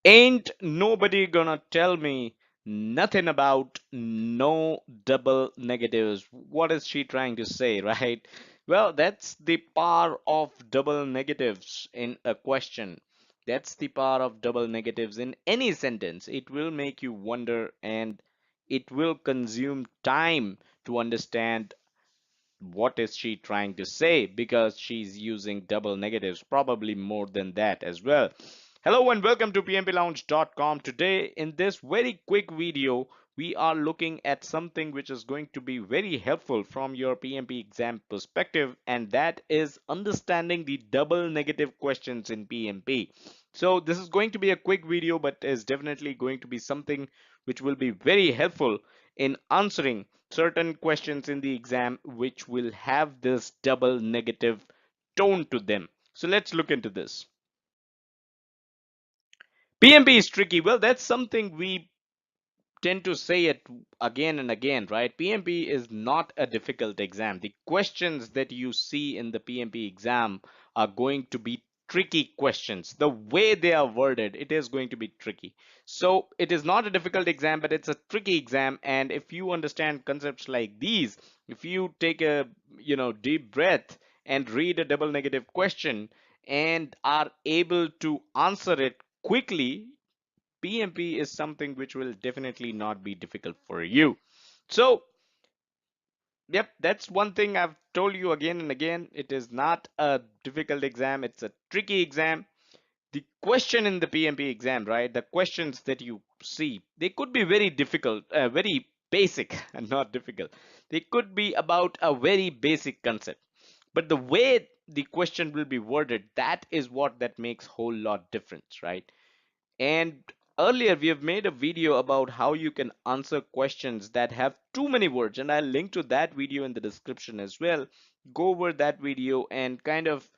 Ain't nobody gonna tell me nothing about no double negatives. What is she trying to say, right? Well, that's the power of double negatives in a question. That's the power of double negatives in any sentence. It will make you wonder and it will consume time to understand what is she trying to say because she's using double negatives, probably more than that as well. Hello and welcome to pmplounge.com. Today in this very quick video we are looking at something which is going to be very helpful from your PMP exam perspective, and that is understanding the double negative questions in PMP. So this is going to be a quick video but is definitely going to be something which will be very helpful in answering certain questions in the exam which will have this double negative tone to them. So let's look into this. PMP is tricky. Well, that's something we tend to say it again and again, right? PMP is not a difficult exam. The questions that you see in the PMP exam are going to be tricky questions. The way they are worded, it is going to be tricky. So it is not a difficult exam, but it's a tricky exam. And if you understand concepts like these, if you take a deep breath and read a double negative question and are able to answer it quickly, PMP is something which will definitely not be difficult for you. So, yep, that's one thing I've told you again and again. It is not a difficult exam, it's a tricky exam. The question in the PMP exam, right? The questions that you see, they could be very difficult, very basic and not difficult. They could be about a very basic concept. But the way the question will be worded, that is what that makes whole lot difference, right? And earlier we have made a video about how you can answer questions that have too many words, and I'll link to that video in the description as well. Go over that video and kind of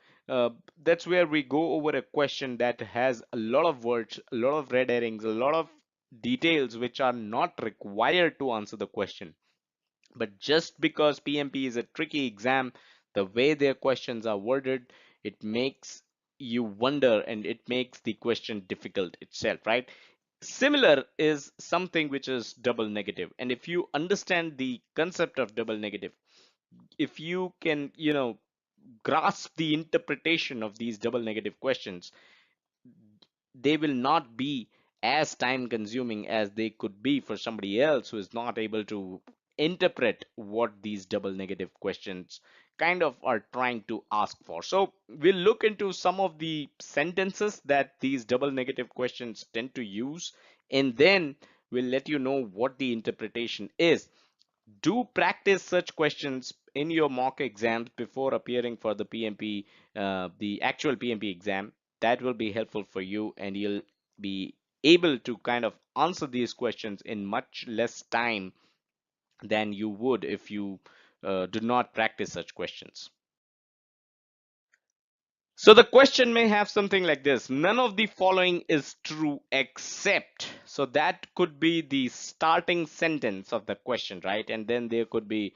that's where we go over a question that has a lot of words, a lot of red herrings, a lot of details which are not required to answer the question. But just because PMP is a tricky exam, the way their questions are worded, it makes you wonder and it makes the question difficult itself, right? Similar is something which is double negative. And if you understand the concept of double negative, if you can, grasp the interpretation of these double negative questions, they will not be as time consuming as they could be for somebody else who is not able to interpret what these double negative questions kind of are trying to ask for. So we'll look into some of the sentences that these double negative questions tend to use, and then we'll let you know what the interpretation is. Do practice such questions in your mock exams before appearing for the PMP, the actual PMP exam. That will be helpful for you, and you'll be able to kind of answer these questions in much less time than you would if you do not practice such questions. So the question may have something like this: none of the following is true except. So that could be the starting sentence of the question, right? And then there could be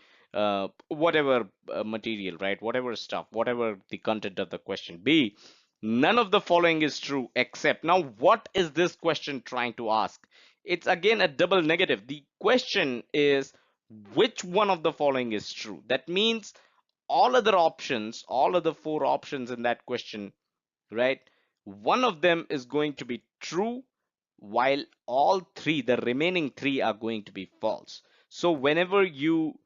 whatever material, right? Whatever stuff, whatever the content of the question be. None of the following is true except. Now, what is this question trying to ask? It's again a double negative. The question is which one of the following is true? That means all other options, all other four options in that question, right? One of them is going to be true, while all three, the remaining three, are going to be false. So whenever you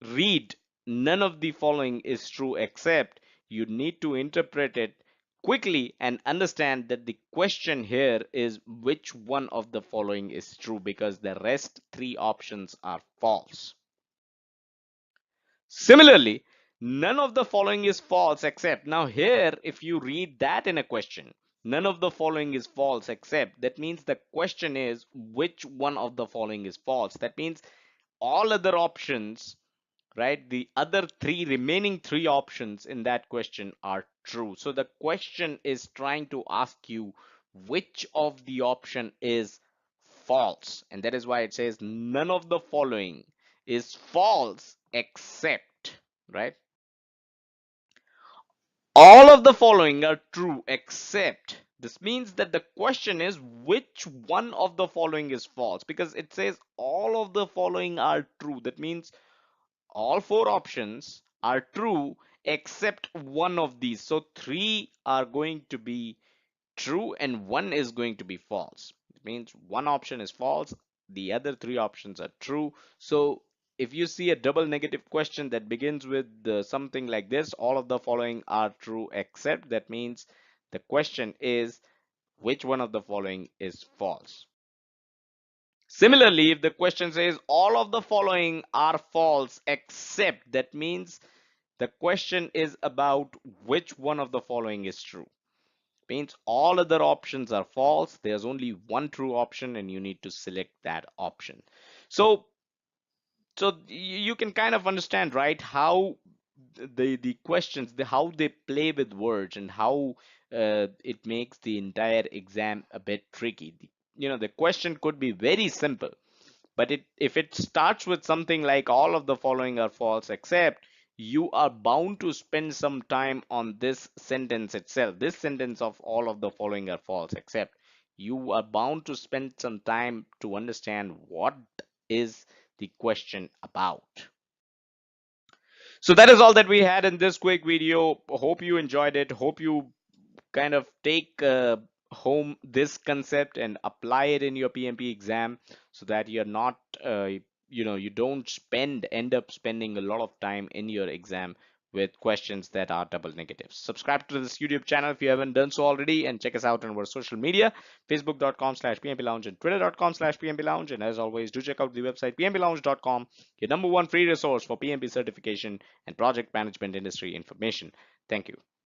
read none of the following is true except, you need to interpret it quickly and understand that the question here is which one of the following is true, because the rest three options are false. Similarly, none of the following is false except. Now here, if you read that in a question, none of the following is false except, that means the question is which one of the following is false. That means all other options, right? The other three remaining three options in that question are true. So the question is trying to ask you which of the option is false. And that is why it says none of the following is false except, right? All of the following are true except This means that the question is which one of the following is false, because it says all of the following are true. That means all four options are true except one of these. So three are going to be true and one is going to be false. It means one option is false, the other three options are true. So if you see a double negative question that begins with something like this, all of the following are true except, that means the question is which one of the following is false. Similarly, if the question says all of the following are false except, that means the question is about which one of the following is true. Means all other options are false. There's only one true option and you need to select that option. So you can kind of understand, right, how the questions, how they play with words and how it makes the entire exam a bit tricky. The question could be very simple, but if it starts with something like all of the following are false except, you are bound to spend some time on this sentence itself. This sentence of all of the following are false except, you are bound to spend some time to understand what is the question about. So that is all that we had in this quick video. Hope you enjoyed it. Hope you kind of take home this concept and apply it in your PMP exam, so that you're not, you don't end up spending a lot of time in your exam with questions that are double negatives. Subscribe to this YouTube channel if you haven't done so already, and check us out on our social media, facebook.com/PMP Lounge and twitter.com/PMP Lounge. And as always, do check out the website pmplounge.com, your number one free resource for PMP certification and project management industry information. Thank you.